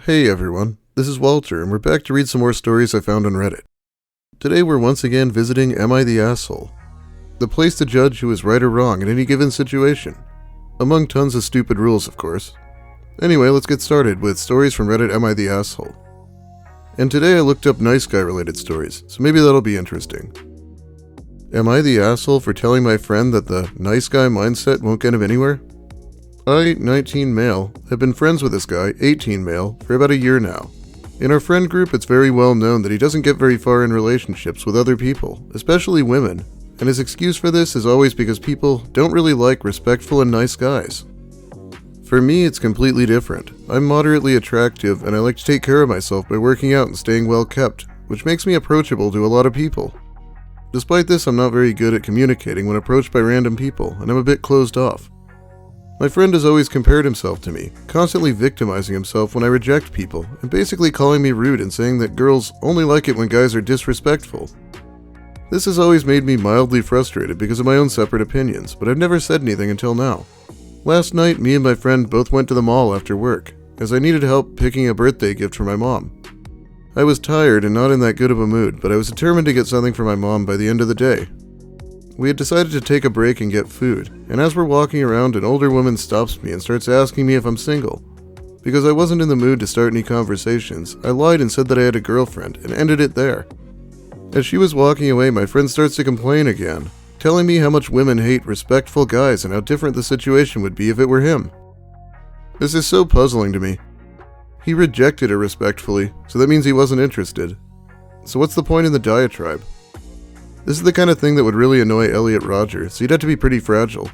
Hey everyone, this is Walter, and we're back to read some more stories I found on Reddit. Today we're once again visiting Am I the Asshole? The place to judge who is right or wrong in any given situation. Among tons of stupid rules, of course. Anyway, let's get started with stories from Reddit Am I the Asshole? And today I looked up nice guy related stories, so maybe that'll be interesting. Am I the asshole for telling my friend that the nice guy mindset won't get him anywhere? I, 19 male, have been friends with this guy, 18 male, for about a year now. In our friend group, it's very well known that he doesn't get very far in relationships with other people, especially women, and his excuse for this is always because people don't really like respectful and nice guys. For me, it's completely different. I'm moderately attractive, and I like to take care of myself by working out and staying well kept, which makes me approachable to a lot of people. Despite this, I'm not very good at communicating when approached by random people, and I'm a bit closed off. My friend has always compared himself to me, constantly victimizing himself when I reject people, and basically calling me rude and saying that girls only like it when guys are disrespectful. This has always made me mildly frustrated because of my own separate opinions, but I've never said anything until now. Last night, me and my friend both went to the mall after work, as I needed help picking a birthday gift for my mom. I was tired and not in that good of a mood, but I was determined to get something for my mom by the end of the day. We had decided to take a break and get food, and as we're walking around, an older woman stops me and starts asking me if I'm single. Because I wasn't in the mood to start any conversations, I lied and said that I had a girlfriend, and ended it there. As she was walking away, my friend starts to complain again, telling me how much women hate respectful guys and how different the situation would be if it were him. This is so puzzling to me. He rejected her respectfully, so that means he wasn't interested. So what's the point in the diatribe? This is the kind of thing that would really annoy Elliot Rodger, so he'd have to be pretty fragile.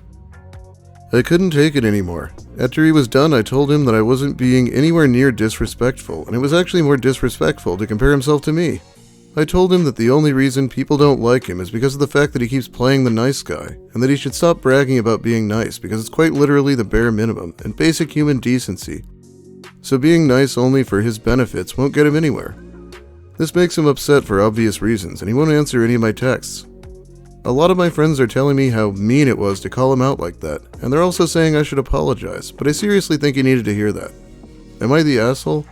I couldn't take it anymore. After he was done, I told him that I wasn't being anywhere near disrespectful, and it was actually more disrespectful to compare himself to me. I told him that the only reason people don't like him is because of the fact that he keeps playing the nice guy, and that he should stop bragging about being nice because it's quite literally the bare minimum and basic human decency. So being nice only for his benefits won't get him anywhere. This makes him upset for obvious reasons, and he won't answer any of my texts. A lot of my friends are telling me how mean it was to call him out like that, and they're also saying I should apologize, but I seriously think he needed to hear that. Am I the asshole?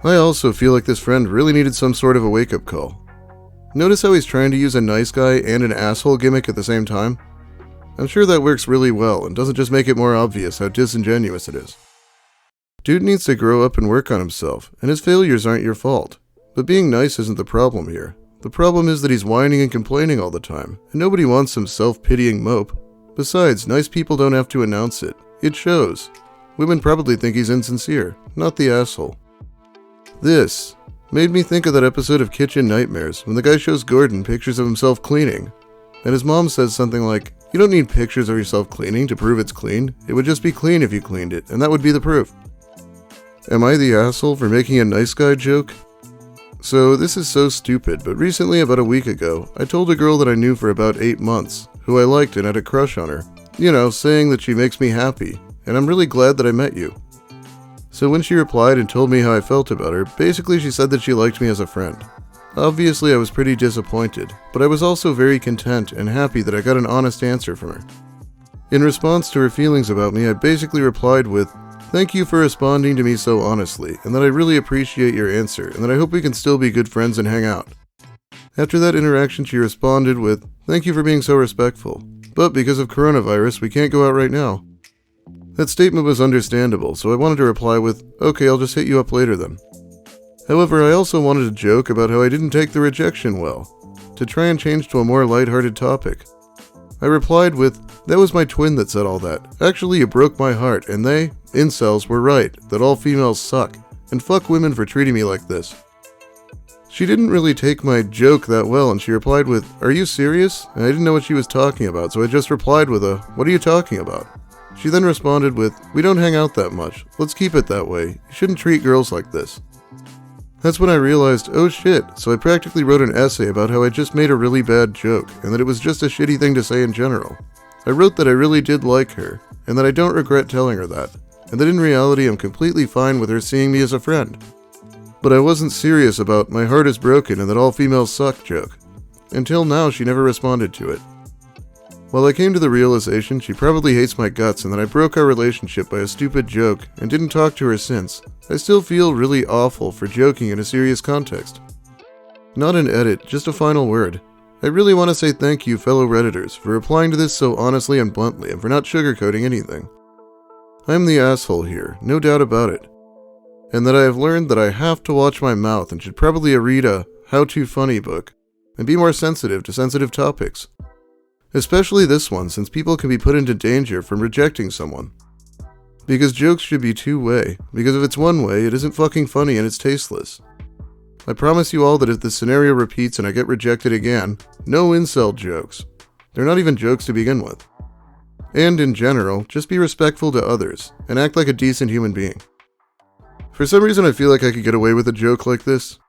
I also feel like this friend really needed some sort of a wake-up call. Notice how he's trying to use a nice guy and an asshole gimmick at the same time? I'm sure that works really well and doesn't just make it more obvious how disingenuous it is. Dude needs to grow up and work on himself, and his failures aren't your fault. But being nice isn't the problem here. The problem is that he's whining and complaining all the time, and nobody wants some self-pitying mope. Besides, nice people don't have to announce it. It shows. Women probably think he's insincere, not the asshole. This made me think of that episode of Kitchen Nightmares when the guy shows Gordon pictures of himself cleaning, and his mom says something like, "You don't need pictures of yourself cleaning to prove it's clean. It would just be clean if you cleaned it, and that would be the proof." Am I the asshole for making a nice guy joke? So this is so stupid, but recently, about a week ago, I told a girl that I knew for about 8 months, who I liked and had a crush on her. You know, saying that she makes me happy, and I'm really glad that I met you. So when she replied and told me how I felt about her, basically she said that she liked me as a friend. Obviously I was pretty disappointed, but I was also very content and happy that I got an honest answer from her. In response to her feelings about me, I basically replied with, "Thank you for responding to me so honestly, and that I really appreciate your answer, and that I hope we can still be good friends and hang out." After that interaction, she responded with, "Thank you for being so respectful, but because of coronavirus, we can't go out right now." That statement was understandable, so I wanted to reply with, "Okay, I'll just hit you up later then." However, I also wanted to joke about how I didn't take the rejection well, to try and change to a more lighthearted topic. I replied with, "That was my twin that said all that. Actually, you broke my heart, and they, incels, were right, that all females suck, and fuck women for treating me like this." She didn't really take my joke that well, and she replied with, "Are you serious?" And I didn't know what she was talking about, so I just replied with a, "What are you talking about?" She then responded with, "We don't hang out that much. Let's keep it that way. You shouldn't treat girls like this." That's when I realized, oh shit, so I practically wrote an essay about how I just made a really bad joke, and that it was just a shitty thing to say in general. I wrote that I really did like her, and that I don't regret telling her that, and that in reality I'm completely fine with her seeing me as a friend. But I wasn't serious about "my heart is broken and that all females suck" joke. Until now, she never responded to it. While I came to the realization she probably hates my guts and that I broke our relationship by a stupid joke and didn't talk to her since, I still feel really awful for joking in a serious context. Not an edit, just a final word. I really want to say thank you, fellow Redditors, for replying to this so honestly and bluntly and for not sugarcoating anything. I'm the asshole here, no doubt about it. And that I have learned that I have to watch my mouth and should probably read a how-to funny book and be more sensitive to sensitive topics. Especially this one, since people can be put into danger from rejecting someone. Because jokes should be two-way, because if it's one way, it isn't fucking funny and it's tasteless. I promise you all that if this scenario repeats and I get rejected again, no incel jokes. They're not even jokes to begin with. And in general, just be respectful to others, and act like a decent human being. For some reason I feel like I could get away with a joke like this.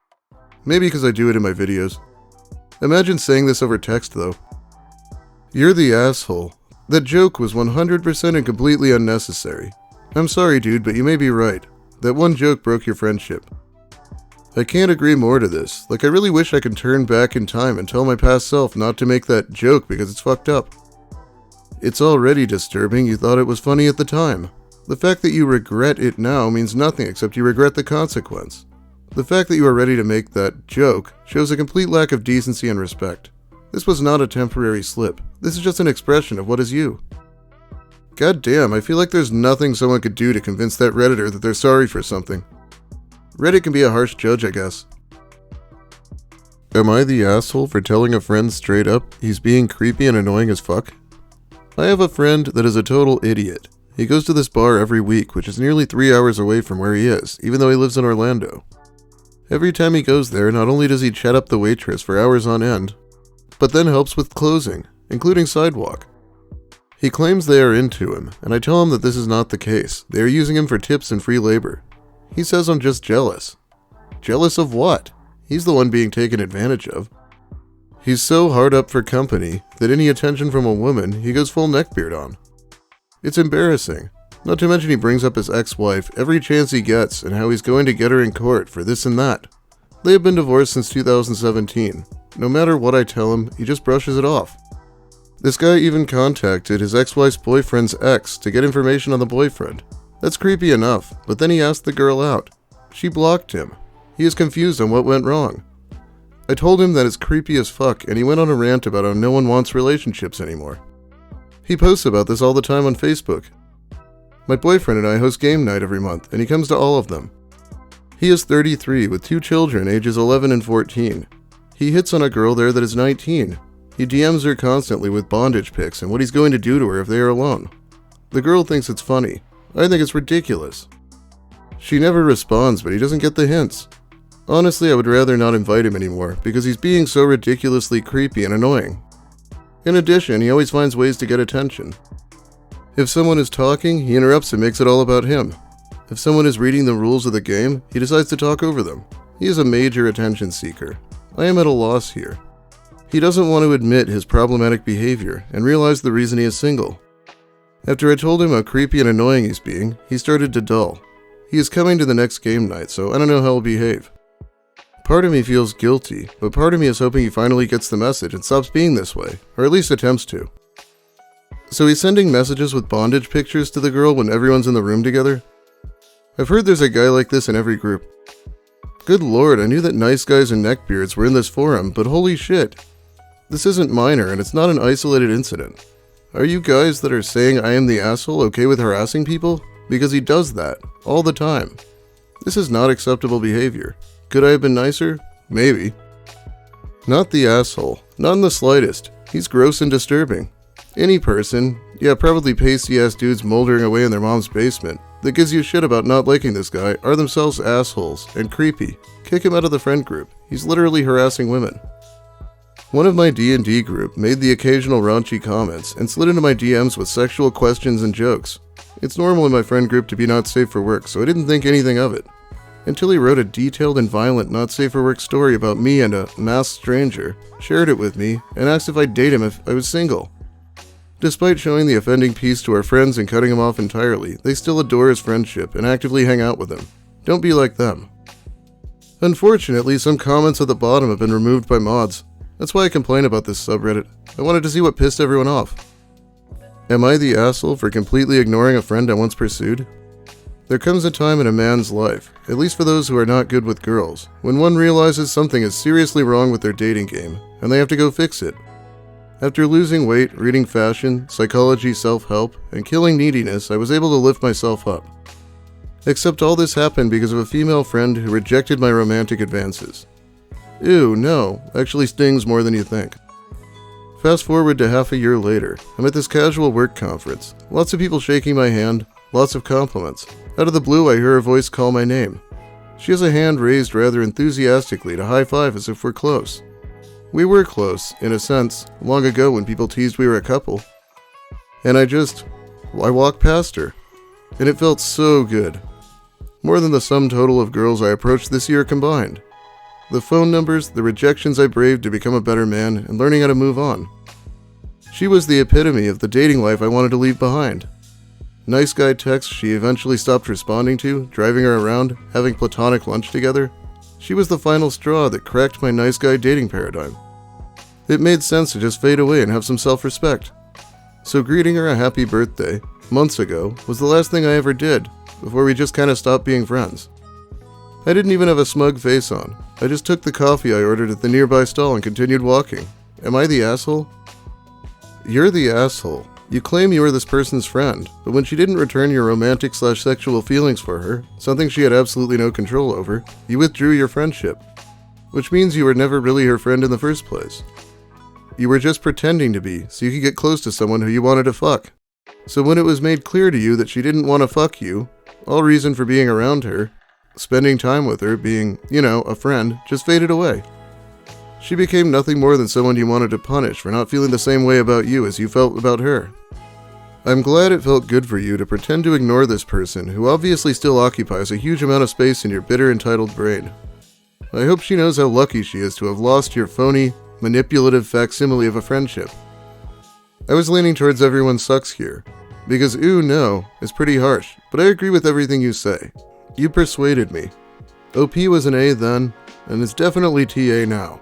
Maybe because I do it in my videos. Imagine saying this over text though. You're the asshole. That joke was 100% and completely unnecessary. I'm sorry dude, but you may be right. That one joke broke your friendship. I can't agree more to this. Like, I really wish I could turn back in time and tell my past self not to make that joke because it's fucked up. It's already disturbing you thought it was funny at the time. The fact that you regret it now means nothing except you regret the consequence. The fact that you are ready to make that joke shows a complete lack of decency and respect. This was not a temporary slip. This is just an expression of what is you. God damn, I feel like there's nothing someone could do to convince that Redditor that they're sorry for something. Reddit can be a harsh judge, I guess. Am I the asshole for telling a friend straight up he's being creepy and annoying as fuck? I have a friend that is a total idiot. He goes to this bar every week, which is nearly 3 hours away from where he is, even though he lives in Orlando. Every time he goes there, not only does he chat up the waitress for hours on end, but then helps with closing, including sidewalk. He claims they are into him, and I tell him that this is not the case. They are using him for tips and free labor. He says I'm just jealous. Jealous of what? He's the one being taken advantage of. He's so hard up for company that any attention from a woman, he goes full neckbeard on. It's embarrassing. Not to mention he brings up his ex-wife every chance he gets and how he's going to get her in court for this and that. They have been divorced since 2017. No matter what I tell him, he just brushes it off. This guy even contacted his ex-wife's boyfriend's ex to get information on the boyfriend. That's creepy enough, but then he asked the girl out. She blocked him. He is confused on what went wrong. I told him that it's creepy as fuck, and he went on a rant about how no one wants relationships anymore. He posts about this all the time on Facebook. My boyfriend and I host game night every month, and he comes to all of them. He is 33 with 2 children ages 11 and 14. He hits on a girl there that is 19. He DMs her constantly with bondage pics and what he's going to do to her if they are alone. The girl thinks it's funny. I think it's ridiculous. She never responds, but he doesn't get the hints. Honestly, I would rather not invite him anymore, because he's being so ridiculously creepy and annoying. In addition, he always finds ways to get attention. If someone is talking, he interrupts and makes it all about him. If someone is reading the rules of the game, he decides to talk over them. He is a major attention seeker. I am at a loss here. He doesn't want to admit his problematic behavior and realize the reason he is single. After I told him how creepy and annoying he's being, he started to dull. He is coming to the next game night, so I don't know how he'll behave. Part of me feels guilty, but part of me is hoping he finally gets the message and stops being this way, or at least attempts to. So he's sending messages with bondage pictures to the girl when everyone's in the room together? I've heard there's a guy like this in every group. Good lord, I knew that nice guys and neckbeards were in this forum, but holy shit. This isn't minor, and it's not an isolated incident. Are you guys that are saying I am the asshole okay with harassing people? Because he does that, all the time. This is not acceptable behavior. Could I have been nicer? Maybe. Not the asshole. Not in the slightest. He's gross and disturbing. Any person, yeah, probably pasty-ass dudes moldering away in their mom's basement, that gives you shit about not liking this guy are themselves assholes and creepy. Kick him out of the friend group. He's literally harassing women. One of my D&D group made the occasional raunchy comments and slid into my DMs with sexual questions and jokes. It's normal in my friend group to be not safe for work, so I didn't think anything of it. Until he wrote a detailed and violent not safe for work story about me and a masked stranger, shared it with me, and asked if I'd date him if I was single. Despite showing the offending piece to our friends and cutting him off entirely, they still adore his friendship and actively hang out with him. Don't be like them. Unfortunately, some comments at the bottom have been removed by mods. That's why I complain about this subreddit. I wanted to see what pissed everyone off. Am I the asshole for completely ignoring a friend I once pursued? There comes a time in a man's life, at least for those who are not good with girls, when one realizes something is seriously wrong with their dating game, and they have to go fix it. After losing weight, reading fashion, psychology, self-help, and killing neediness, I was able to lift myself up. Except all this happened because of a female friend who rejected my romantic advances. Ew, no, actually stings more than you think. Fast forward to half a year later, I'm at this casual work conference. Lots of people shaking my hand, lots of compliments. Out of the blue, I hear her voice call my name. She has a hand raised rather enthusiastically to high-five as if we're close. We were close, in a sense, long ago when people teased we were a couple. And I walked past her. And it felt so good. More than the sum total of girls I approached this year combined. The phone numbers, the rejections I braved to become a better man, and learning how to move on. She was the epitome of the dating life I wanted to leave behind. Nice guy texts she eventually stopped responding to, driving her around, having platonic lunch together. She was the final straw that cracked my nice guy dating paradigm. It made sense to just fade away and have some self-respect. So greeting her a happy birthday, months ago, was the last thing I ever did, before we just kinda stopped being friends. I didn't even have a smug face on. I just took the coffee I ordered at the nearby stall and continued walking. Am I the asshole? You're the asshole. You claim you were this person's friend, but when she didn't return your romantic/sexual feelings for her, something she had absolutely no control over, you withdrew your friendship. Which means you were never really her friend in the first place. You were just pretending to be, so you could get close to someone who you wanted to fuck. So when it was made clear to you that she didn't want to fuck you, all reason for being around her, spending time with her, being, a friend, just faded away. She became nothing more than someone you wanted to punish for not feeling the same way about you as you felt about her. I'm glad it felt good for you to pretend to ignore this person who obviously still occupies a huge amount of space in your bitter, entitled brain. I hope she knows how lucky she is to have lost your phony, manipulative facsimile of a friendship. I was leaning towards everyone sucks here, because ooh no is pretty harsh, but I agree with everything you say. You persuaded me. OP was an A then, and is definitely TA now.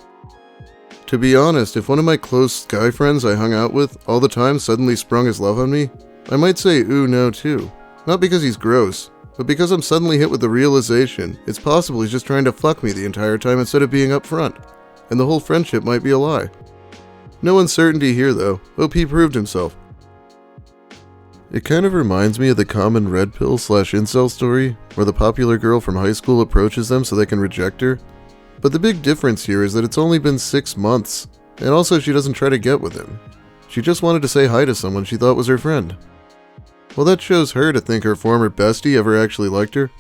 To be honest, if one of my close guy friends I hung out with all the time suddenly sprung his love on me, I might say ooh no too. Not because he's gross, but because I'm suddenly hit with the realization it's possible he's just trying to fuck me the entire time instead of being upfront, and the whole friendship might be a lie. No uncertainty here though, OP proved himself. It kind of reminds me of the common red pill/incel story, where the popular girl from high school approaches them so they can reject her. But the big difference here is that it's only been 6 months, and also she doesn't try to get with him. She just wanted to say hi to someone she thought was her friend. Well, that shows her to think her former bestie ever actually liked her.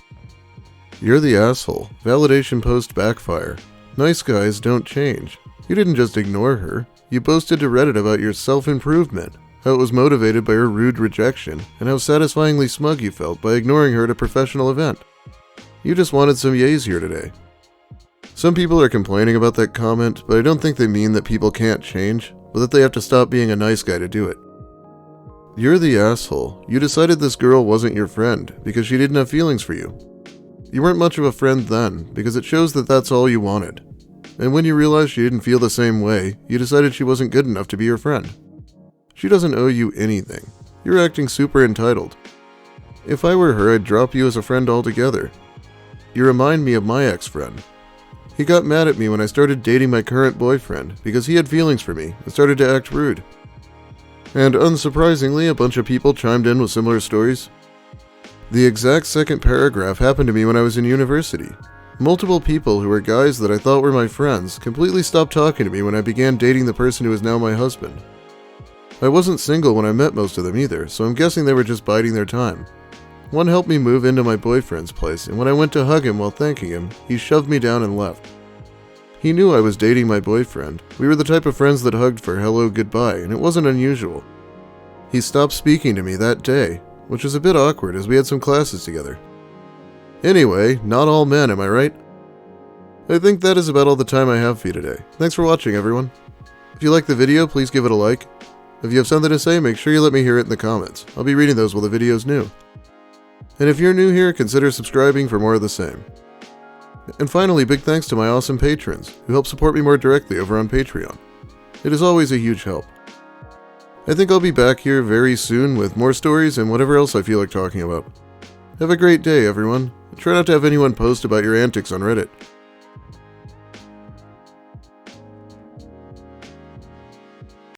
You're the asshole. Validation post backfire. Nice guys don't change. You didn't just ignore her. You boasted to Reddit about your self-improvement, how it was motivated by her rude rejection, and how satisfyingly smug you felt by ignoring her at a professional event. You just wanted some yays here today. Some people are complaining about that comment, but I don't think they mean that people can't change, but that they have to stop being a nice guy to do it. You're the asshole. You decided this girl wasn't your friend because she didn't have feelings for you. You weren't much of a friend then, because it shows that that's all you wanted. And when you realized she didn't feel the same way, you decided she wasn't good enough to be your friend. She doesn't owe you anything. You're acting super entitled. If I were her, I'd drop you as a friend altogether. You remind me of my ex-friend. He got mad at me when I started dating my current boyfriend because he had feelings for me and started to act rude. And unsurprisingly, a bunch of people chimed in with similar stories. The exact second paragraph happened to me when I was in university. Multiple people who were guys that I thought were my friends completely stopped talking to me when I began dating the person who is now my husband. I wasn't single when I met most of them either, so I'm guessing they were just biding their time. One helped me move into my boyfriend's place, and when I went to hug him while thanking him, he shoved me down and left. He knew I was dating my boyfriend. We were the type of friends that hugged for hello goodbye, and it wasn't unusual. He stopped speaking to me that day, which was a bit awkward as we had some classes together. Anyway, not all men, am I right? I think that is about all the time I have for you today. Thanks for watching, everyone. If you liked the video, please give it a like. If you have something to say, make sure you let me hear it in the comments. I'll be reading those while the video's new. And if you're new here, consider subscribing for more of the same. And finally, big thanks to my awesome patrons who help support me more directly over on Patreon. It is always a huge help. I think I'll be back here very soon with more stories and whatever else I feel like talking about. Have a great day, everyone. Try not to have anyone post about your antics on Reddit.